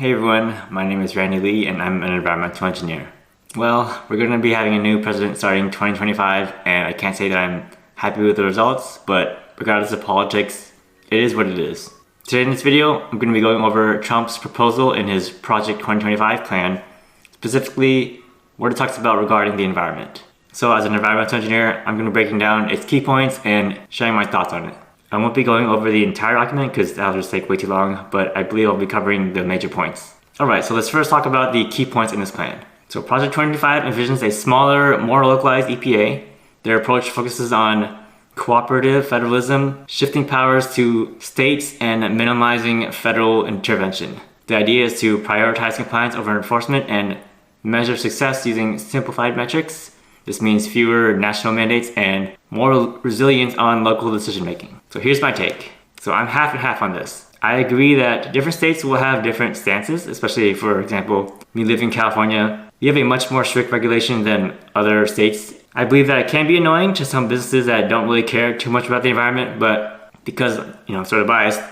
Hey everyone, my name is Randy Lee and I'm an environmental engineer. Well, we're going to be having a new president starting 2025 and I can't say that I'm happy with the results, but regardless of politics, it is what it is. Today in this video, I'm going to be going over Trump's proposal in his Project 2025 plan, specifically what it talks about regarding the environment. So as an environmental engineer, I'm going to be breaking down its key points and sharing my thoughts on it. I won't be going over the entire document because that'll just take way too long, but I believe I'll be covering the major points. Alright, so let's first talk about the key points in this plan. So Project 2025 envisions a smaller, more localized EPA. Their approach focuses on cooperative federalism, shifting powers to states, and minimizing federal intervention. The idea is to prioritize compliance over enforcement and measure success using simplified metrics. This means fewer national mandates and more resilience on local decision making. So here's my take. So I'm half and half on this. I agree that different states will have different stances, especially for example, me living in California. We have a much more strict regulation than other states. I believe that it can be annoying to some businesses that don't really care too much about the environment, but because I'm sort of biased,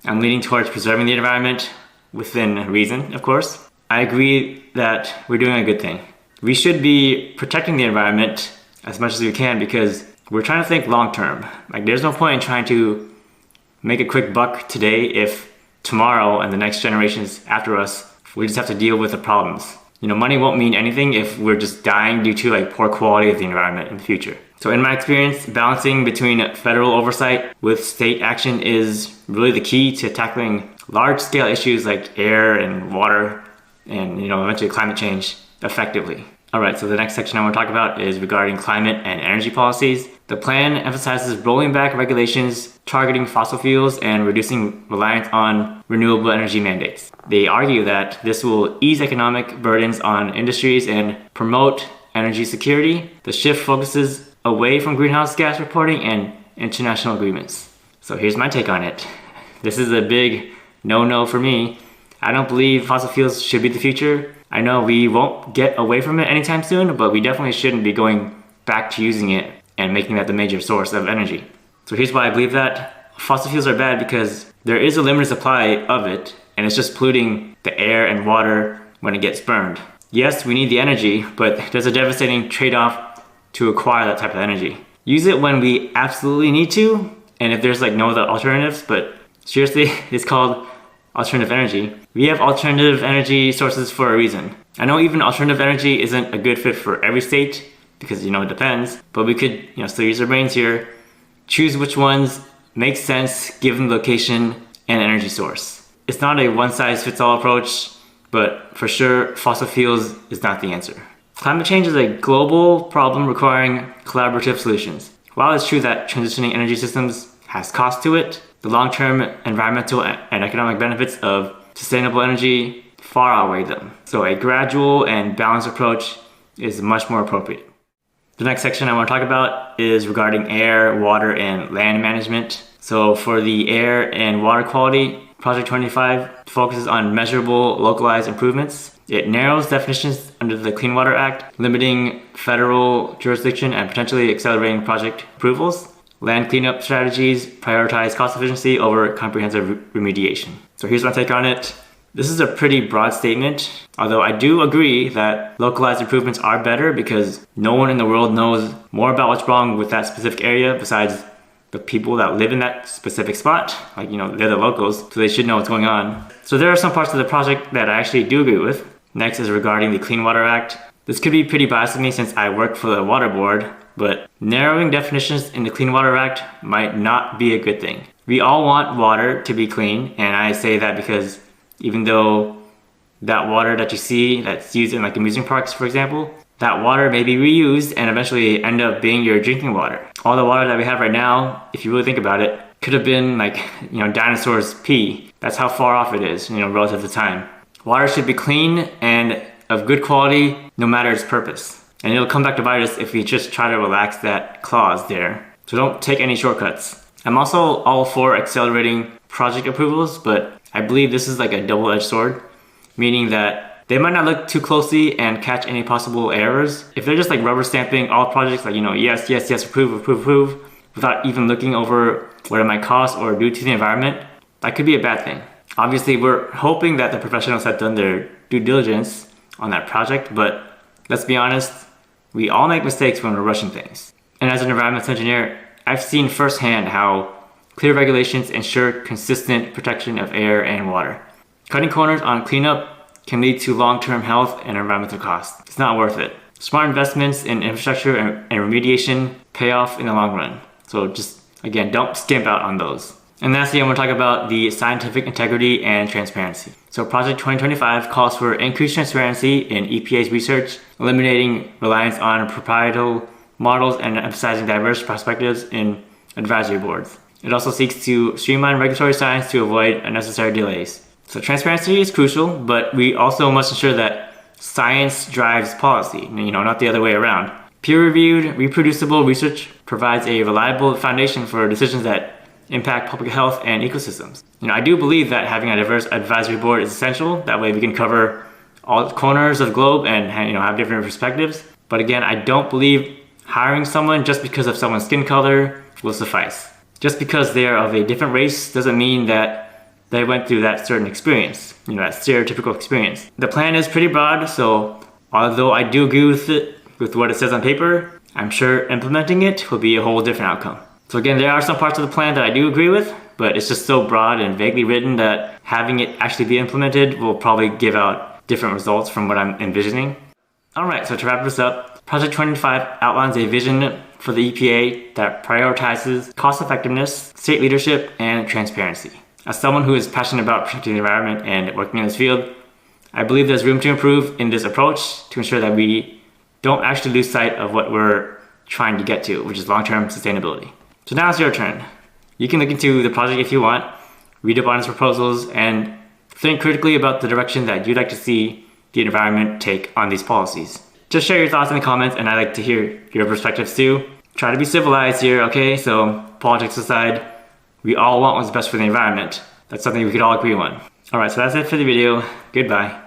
I'm leaning towards preserving the environment within reason, of course. I agree that we're doing a good thing. We should be protecting the environment as much as we can because we're trying to think long term. Like there's no point in trying to make a quick buck today if tomorrow and the next generations after us, we just have to deal with the problems. Money won't mean anything if we're just dying due to poor quality of the environment in the future. So in my experience, balancing between federal oversight with state action is really the key to tackling large scale issues like air and water and eventually climate change effectively. Alright, so the next section I want to talk about is regarding climate and energy policies. The plan emphasizes rolling back regulations, targeting fossil fuels, and reducing reliance on renewable energy mandates. They argue that this will ease economic burdens on industries and promote energy security. The shift focuses away from greenhouse gas reporting and international agreements. So here's my take on it. This is a big no-no for me. I don't believe fossil fuels should be the future. I know we won't get away from it anytime soon, but we definitely shouldn't be going back to using it and making that the major source of energy. So here's why I believe that. Fossil fuels are bad because there is a limited supply of it, and it's just polluting the air and water when it gets burned. Yes, we need the energy, but there's a devastating trade-off to acquire that type of energy. Use it when we absolutely need to, and if there's no other alternatives, but seriously, it's called alternative energy. We have alternative energy sources for a reason. I know even alternative energy isn't a good fit for every state because it depends, but we could still use our brains here, choose which ones make sense given the location and energy source. It's not a one-size-fits-all approach, but for sure fossil fuels is not the answer. Climate change is a global problem requiring collaborative solutions. While it's true that transitioning energy systems has cost to it, the long-term environmental and economic benefits of sustainable energy far outweigh them. So a gradual and balanced approach is much more appropriate. The next section I want to talk about is regarding air, water, and land management. So for the air and water quality, Project 25 focuses on measurable, localized improvements. It narrows definitions under the Clean Water Act, limiting federal jurisdiction and potentially accelerating project approvals. Land cleanup strategies prioritize cost efficiency over comprehensive remediation. So here's my take on it. This is a pretty broad statement, although I do agree that localized improvements are better because no one in the world knows more about what's wrong with that specific area besides the people that live in that specific spot. They're the locals, so they should know what's going on. So there are some parts of the project that I actually do agree with. Next is regarding the Clean Water Act. This could be pretty biased to me since I work for the water board, but narrowing definitions in the Clean Water Act might not be a good thing. We all want water to be clean, and I say that because even though that water that you see that's used in amusement parks, for example, that water may be reused and eventually end up being your drinking water. All the water that we have right now, if you really think about it, could have been dinosaurs' pee. That's how far off it is, relative to time. Water should be clean and of good quality no matter its purpose. And it'll come back to bite us if we just try to relax that clause there. So don't take any shortcuts. I'm also all for accelerating project approvals, but I believe this is a double-edged sword, meaning that they might not look too closely and catch any possible errors. If they're just rubber stamping all projects yes, yes, yes, approve, without even looking over what it might cost or do to the environment, that could be a bad thing. Obviously, we're hoping that the professionals have done their due diligence on that project, but let's be honest, we all make mistakes when we're rushing things. And as an environmental engineer, I've seen firsthand how clear regulations ensure consistent protection of air and water. Cutting corners on cleanup can lead to long-term health and environmental costs. It's not worth it. Smart investments in infrastructure and remediation pay off in the long run. So just, again, don't skimp out on those. And lastly, I'm going to talk about the scientific integrity and transparency. So Project 2025 calls for increased transparency in EPA's research, eliminating reliance on proprietary models and emphasizing diverse perspectives in advisory boards. It also seeks to streamline regulatory science to avoid unnecessary delays. So transparency is crucial, but we also must ensure that science drives policy, not the other way around. Peer-reviewed, reproducible research provides a reliable foundation for decisions that impact public health and ecosystems. I do believe that having a diverse advisory board is essential. That way we can cover all corners of the globe and have different perspectives. But again, I don't believe hiring someone just because of someone's skin color will suffice. Just because they are of a different race doesn't mean that they went through that certain experience, that stereotypical experience. The plan is pretty broad, so although I do agree with what it says on paper, I'm sure implementing it will be a whole different outcome. So again, there are some parts of the plan that I do agree with, but it's just so broad and vaguely written that having it actually be implemented will probably give out different results from what I'm envisioning. Alright, so to wrap this up, Project 25 outlines a vision for the EPA that prioritizes cost effectiveness, state leadership, and transparency. As someone who is passionate about protecting the environment and working in this field, I believe there's room to improve in this approach to ensure that we don't actually lose sight of what we're trying to get to, which is long-term sustainability. So now it's your turn. You can look into the project if you want, read up on its proposals, and think critically about the direction that you'd like to see the environment take on these policies. Just share your thoughts in the comments, and I'd like to hear your perspectives too. Try to be civilized here, okay? So politics aside, we all want what's best for the environment. That's something we could all agree on. Alright, so that's it for the video. Goodbye.